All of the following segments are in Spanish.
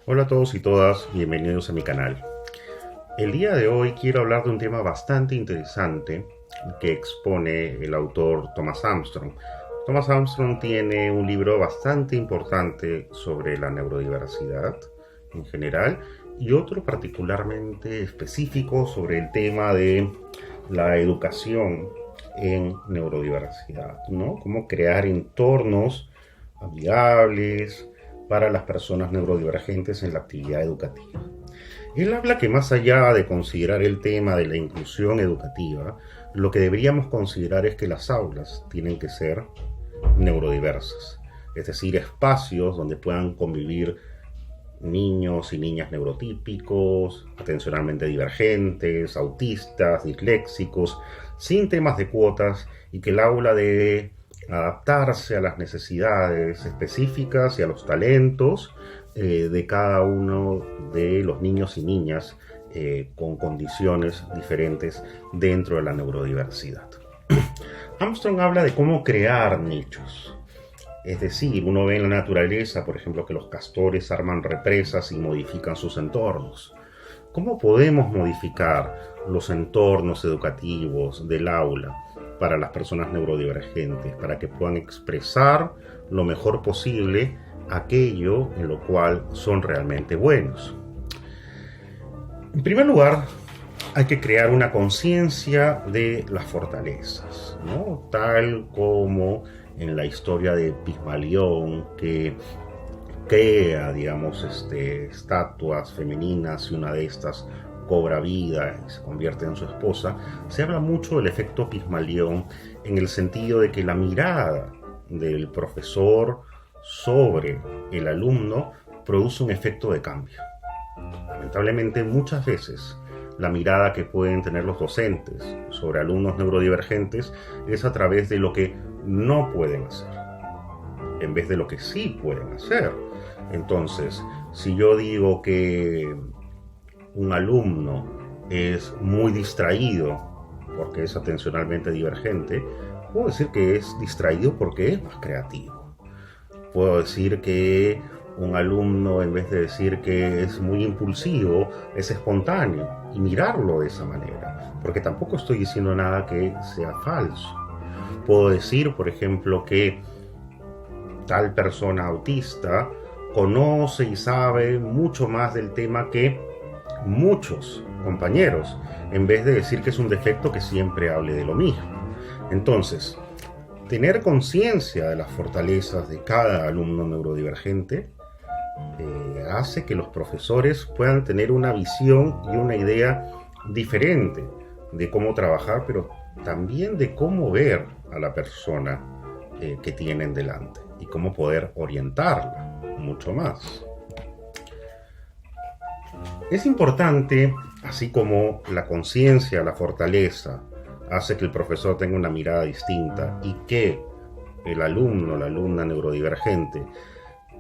Hola a todos y todas, bienvenidos a mi canal. El día de hoy quiero hablar de un tema bastante interesante que expone el autor Thomas Armstrong. Thomas Armstrong tiene un libro bastante importante sobre la neurodiversidad en general y otro particularmente específico sobre el tema de la educación en neurodiversidad, ¿no? Cómo crear entornos amigables para las personas neurodivergentes en la actividad educativa. Él habla que más allá de considerar el tema de la inclusión educativa, lo que deberíamos considerar es que las aulas tienen que ser neurodiversas, es decir, espacios donde puedan convivir niños y niñas neurotípicos, atencionalmente divergentes, autistas, disléxicos, sin temas de cuotas, y que el aula debe adaptarse a las necesidades específicas y a los talentos de cada uno de los niños y niñas con condiciones diferentes dentro de la neurodiversidad. Armstrong habla de cómo crear nichos. Es decir, uno ve en la naturaleza, por ejemplo, que los castores arman represas y modifican sus entornos. ¿Cómo podemos modificar los entornos educativos del aula para las personas neurodivergentes, para que puedan expresar lo mejor posible aquello en lo cual son realmente buenos? En primer lugar, hay que crear una conciencia de las fortalezas, ¿no? Tal como en la historia de Pigmalión, que crea, estatuas femeninas y una de estas cobra vida y se convierte en su esposa. Se habla mucho del efecto Pigmalión en el sentido de que la mirada del profesor sobre el alumno produce un efecto de cambio. Lamentablemente, muchas veces la mirada que pueden tener los docentes sobre alumnos neurodivergentes es a través de lo que no pueden hacer, en vez de lo que sí pueden hacer. Entonces, si yo digo que un alumno es muy distraído porque es atencionalmente divergente, puedo decir que es distraído porque es más creativo. Puedo decir que un alumno, en vez de decir que es muy impulsivo, es espontáneo, y mirarlo de esa manera, porque tampoco estoy diciendo nada que sea falso. Puedo decir, por ejemplo, que tal persona autista conoce y sabe mucho más del tema que muchos compañeros, en vez de decir que es un defecto que siempre hable de lo mismo. Entonces, tener conciencia de las fortalezas de cada alumno neurodivergente hace que los profesores puedan tener una visión y una idea diferente de cómo trabajar, pero también de cómo ver a la persona que tienen delante y cómo poder orientarla mucho más. Es importante, así como la conciencia, la fortaleza, hace que el profesor tenga una mirada distinta y que el alumno, la alumna neurodivergente,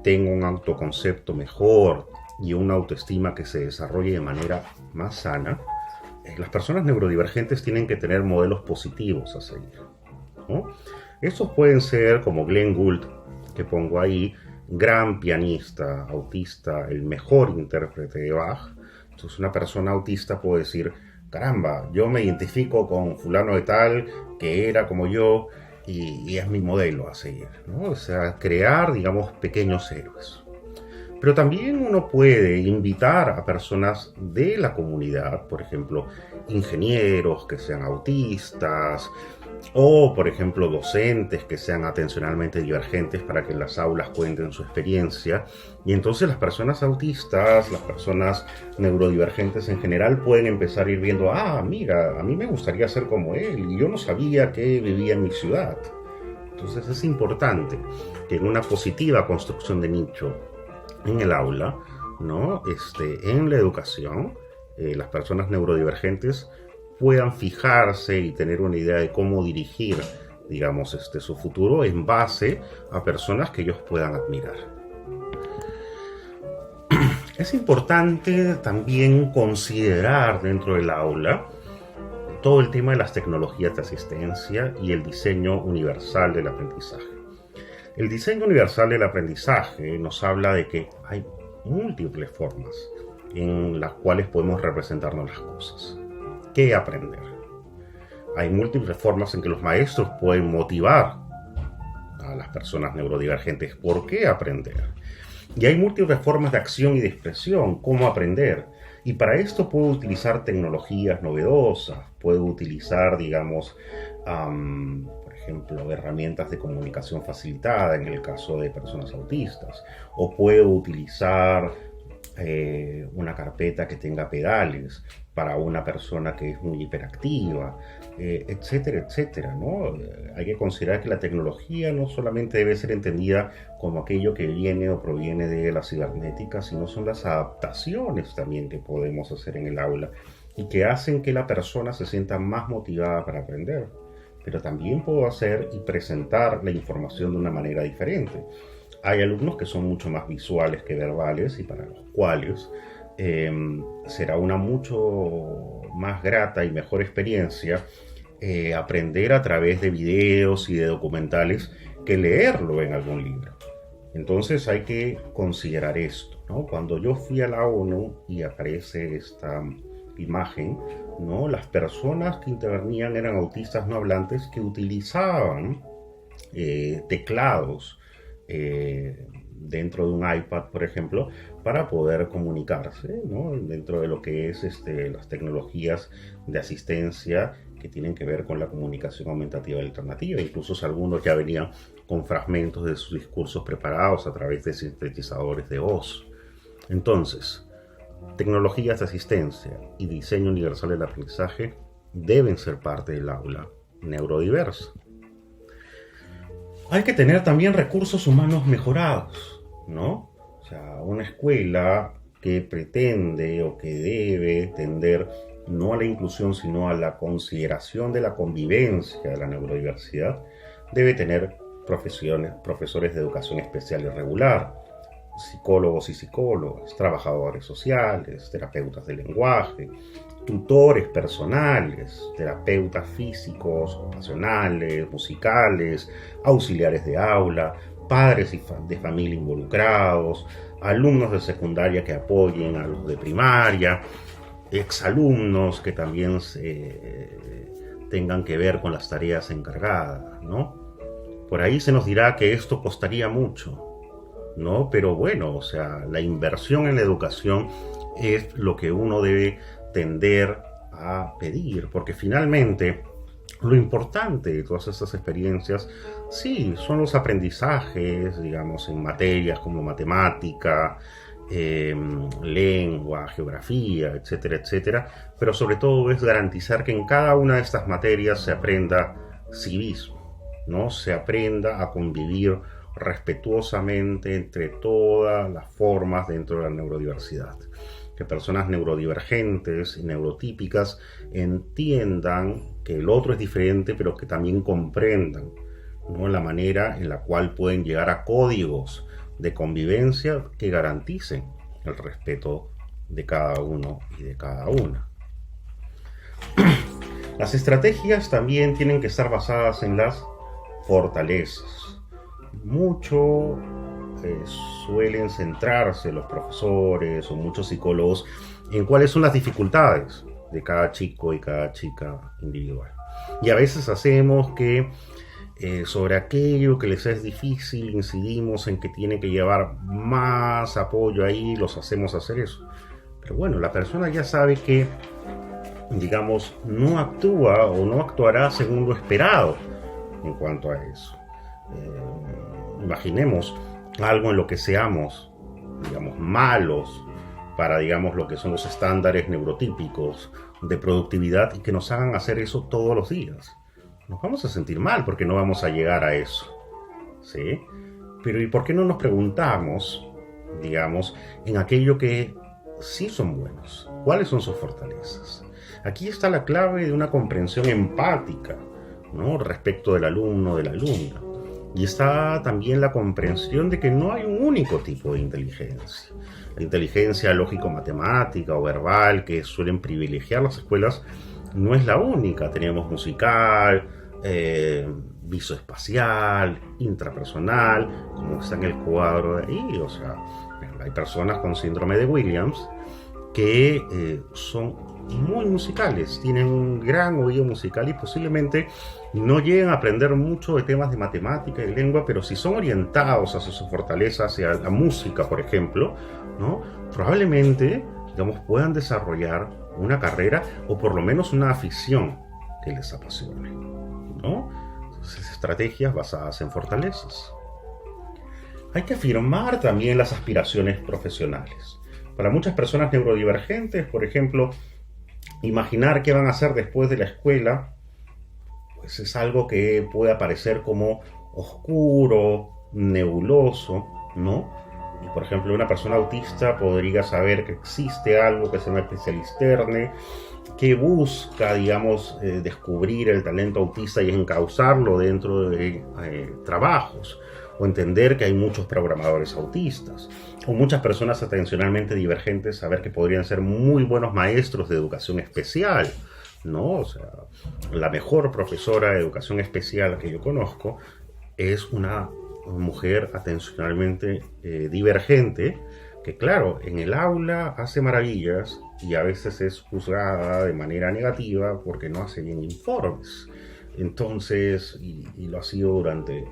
tenga un autoconcepto mejor y una autoestima que se desarrolle de manera más sana. Las personas neurodivergentes tienen que tener modelos positivos a seguir, ¿no? Estos pueden ser como Glenn Gould, que pongo ahí, gran pianista, autista, el mejor intérprete de Bach. Entonces una persona autista puede decir, caramba, yo me identifico con fulano de tal, que era como yo, y es mi modelo a seguir, ¿no? O sea, crear, pequeños héroes. Pero también uno puede invitar a personas de la comunidad, por ejemplo, ingenieros que sean autistas, o por ejemplo docentes que sean atencionalmente divergentes, para que en las aulas cuenten su experiencia. Y entonces las personas autistas, las personas neurodivergentes en general pueden empezar a ir viendo, mira, a mí me gustaría ser como él y yo no sabía que vivía en mi ciudad. Entonces es importante que en una positiva construcción de nicho en el aula, ¿no? En la educación, las personas neurodivergentes puedan fijarse y tener una idea de cómo dirigir, su futuro en base a personas que ellos puedan admirar. Es importante también considerar dentro del aula todo el tema de las tecnologías de asistencia y el diseño universal del aprendizaje. El diseño universal del aprendizaje nos habla de que hay múltiples formas en las cuales podemos representarnos las cosas. ¿Qué aprender? Hay múltiples formas en que los maestros pueden motivar a las personas neurodivergentes. ¿Por qué aprender? Y hay múltiples formas de acción y de expresión, cómo aprender. Y para esto puedo utilizar tecnologías novedosas, puedo utilizar, digamos, por ejemplo, herramientas de comunicación facilitada en el caso de personas autistas, o puedo utilizar una carpeta que tenga pedales para una persona que es muy hiperactiva, etcétera, etcétera, ¿no? Hay que considerar que la tecnología no solamente debe ser entendida como aquello que viene o proviene de la cibernética, sino son las adaptaciones también que podemos hacer en el aula y que hacen que la persona se sienta más motivada para aprender. Pero también puedo hacer y presentar la información de una manera diferente. Hay alumnos que son mucho más visuales que verbales y para los cuales será una mucho más grata y mejor experiencia aprender a través de videos y de documentales que leerlo en algún libro. Entonces hay que considerar esto, ¿no? Cuando yo fui a la ONU y aparece esta imagen, ¿no? Las personas que intervenían eran autistas no hablantes que utilizaban teclados dentro de un iPad, por ejemplo, para poder comunicarse, ¿no? Dentro de lo que es las tecnologías de asistencia que tienen que ver con la comunicación aumentativa alternativa. Incluso algunos ya venían con fragmentos de sus discursos preparados a través de sintetizadores de voz. Entonces, tecnologías de asistencia y diseño universal del aprendizaje deben ser parte del aula neurodiversa. Hay que tener también recursos humanos mejorados, ¿no? O sea, una escuela que pretende o que debe tender no a la inclusión, sino a la consideración de la convivencia de la neurodiversidad, debe tener profesores de educación especial y regular, psicólogos y psicólogas, trabajadores sociales, terapeutas del lenguaje, tutores personales, terapeutas físicos, ocupacionales, musicales, auxiliares de aula, padres de familia involucrados, alumnos de secundaria que apoyen a los de primaria, exalumnos que también tengan que ver con las tareas encargadas, ¿no? Por ahí se nos dirá que esto costaría mucho, ¿no? Pero bueno, o sea, la inversión en la educación es lo que uno debe tender a pedir, porque finalmente lo importante de todas estas experiencias, sí, son los aprendizajes, digamos, en materias como matemática, lengua, geografía, etcétera, etcétera, pero sobre todo es garantizar que en cada una de estas materias se aprenda civismo, ¿no? Se aprenda a convivir respetuosamente entre todas las formas dentro de la neurodiversidad. Que personas neurodivergentes y neurotípicas entiendan que el otro es diferente, pero que también comprendan, ¿no?, la manera en la cual pueden llegar a códigos de convivencia que garanticen el respeto de cada uno y de cada una. Las estrategias también tienen que estar basadas en las fortalezas. Mucho suelen centrarse los profesores o muchos psicólogos en cuáles son las dificultades de cada chico y cada chica individual. Y a veces hacemos que sobre aquello que les es difícil incidimos en que tienen que llevar más apoyo ahí, los hacemos hacer eso. Pero bueno, la persona ya sabe que, digamos, no actúa o no actuará según lo esperado en cuanto a eso. Imaginemos algo en lo que seamos, digamos, malos para, digamos, lo que son los estándares neurotípicos de productividad y que nos hagan hacer eso todos los días. Nos vamos a sentir mal porque no vamos a llegar a eso, ¿sí? Pero ¿y por qué no nos preguntamos, digamos, en aquello que sí son buenos? ¿Cuáles son sus fortalezas? Aquí está la clave de una comprensión empática, ¿no?, respecto del alumno, de la alumna. Y está también la comprensión de que no hay un único tipo de inteligencia. La inteligencia lógico-matemática o verbal que suelen privilegiar las escuelas no es la única. Tenemos musical, visoespacial, intrapersonal, como está en el cuadro de ahí. O sea, Hay personas con síndrome de Williams que son muy musicales, tienen un gran oído musical y posiblemente no lleguen a aprender mucho de temas de matemática y lengua, pero si son orientados hacia su fortaleza, hacia la música, por ejemplo, ¿no? Probablemente, digamos, puedan desarrollar una carrera o por lo menos una afición que les apasione, ¿no? Entonces, estrategias basadas en fortalezas. Hay que afirmar también las aspiraciones profesionales. Para muchas personas neurodivergentes, por ejemplo, imaginar qué van a hacer después de la escuela, pues es algo que puede parecer como oscuro, nebuloso, ¿no? Y por ejemplo, una persona autista podría saber que existe algo que se llama especialisterne, que busca, digamos, descubrir el talento autista y encauzarlo dentro de trabajos, o entender que hay muchos programadores autistas, o muchas personas atencionalmente divergentes saber que podrían ser muy buenos maestros de educación especial, ¿no? O sea, la mejor profesora de educación especial que yo conozco es una mujer atencionalmente divergente, que claro, en el aula hace maravillas y a veces es juzgada de manera negativa porque no hace bien informes. Entonces, y lo ha sido durante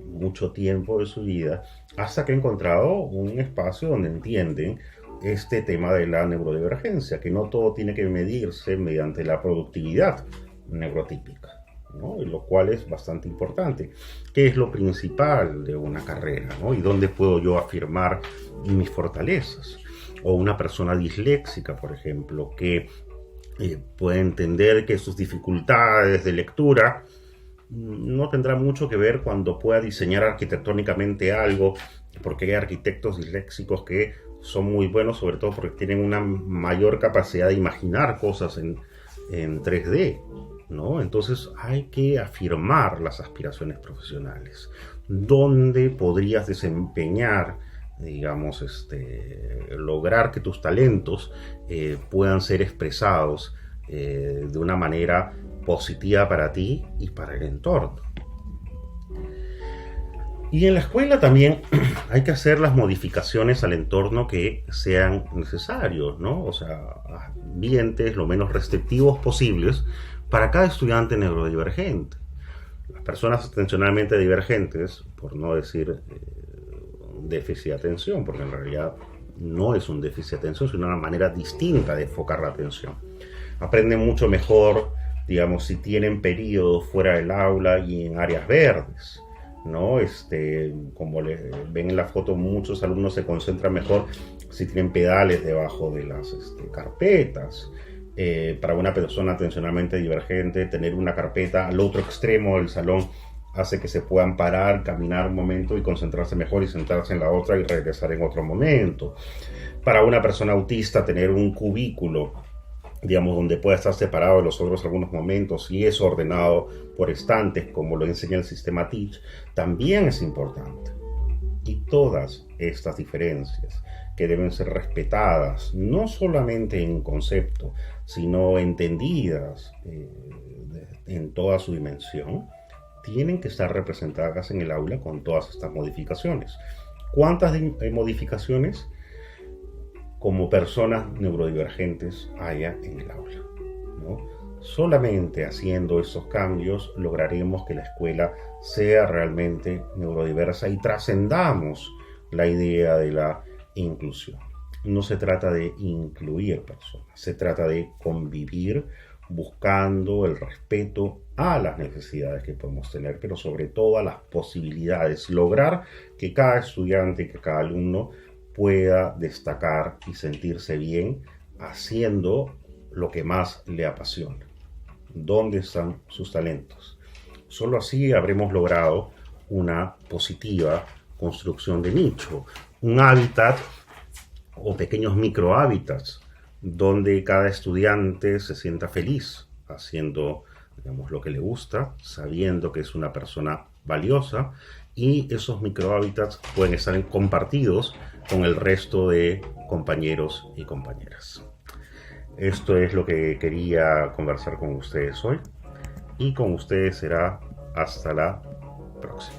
mucho tiempo de su vida, hasta que ha encontrado un espacio donde entienden este tema de la neurodivergencia, que no todo tiene que medirse mediante la productividad neurotípica, ¿no? Y lo cual es bastante importante. ¿Qué es lo principal de una carrera, ¿no? Y dónde puedo yo afirmar mis fortalezas? O una persona disléxica, por ejemplo, que puede entender que sus dificultades de lectura no tendrá mucho que ver cuando pueda diseñar arquitectónicamente algo, porque hay arquitectos disléxicos que son muy buenos, sobre todo porque tienen una mayor capacidad de imaginar cosas en 3D, ¿no? Entonces hay que afirmar las aspiraciones profesionales. ¿Dónde podrías desempeñar, digamos, lograr que tus talentos puedan ser expresados de una manera positiva para ti y para el entorno? Y en la escuela también hay que hacer las modificaciones al entorno que sean necesarios, ¿no? O sea, ambientes lo menos restrictivos posibles para cada estudiante neurodivergente. Las personas atencionalmente divergentes, por no decir déficit de atención, porque en realidad no es un déficit de atención, sino una manera distinta de enfocar la atención, aprenden mucho mejor, digamos, si tienen periodos fuera del aula y en áreas verdes, ¿no? Como ven en la foto, muchos alumnos se concentran mejor si tienen pedales debajo de las carpetas. Para una persona atencionalmente divergente, tener una carpeta al otro extremo del salón hace que se puedan parar, caminar un momento y concentrarse mejor y sentarse en la otra y regresar en otro momento. Para una persona autista, tener un cubículo, digamos, donde pueda estar separado de los otros algunos momentos y es ordenado por estantes, como lo enseña el sistema Teach, también es importante. Y todas estas diferencias que deben ser respetadas, no solamente en concepto, sino entendidas en toda su dimensión, tienen que estar representadas en el aula con todas estas modificaciones. ¿Cuántas modificaciones como personas neurodivergentes haya en el aula, ¿no? Solamente haciendo esos cambios lograremos que la escuela sea realmente neurodiversa y trascendamos la idea de la inclusión. No se trata de incluir personas, se trata de convivir buscando el respeto a las necesidades que podemos tener, pero sobre todo a las posibilidades, lograr que cada estudiante, que cada alumno pueda destacar y sentirse bien haciendo lo que más le apasiona. ¿Dónde están sus talentos? Solo así habremos logrado una positiva construcción de nicho, un hábitat o pequeños microhábitats donde cada estudiante se sienta feliz haciendo, digamos, lo que le gusta, sabiendo que es una persona valiosa, y esos microhábitats pueden estar compartidos con el resto de compañeros y compañeras. Esto es lo que quería conversar con ustedes hoy, y con ustedes será hasta la próxima.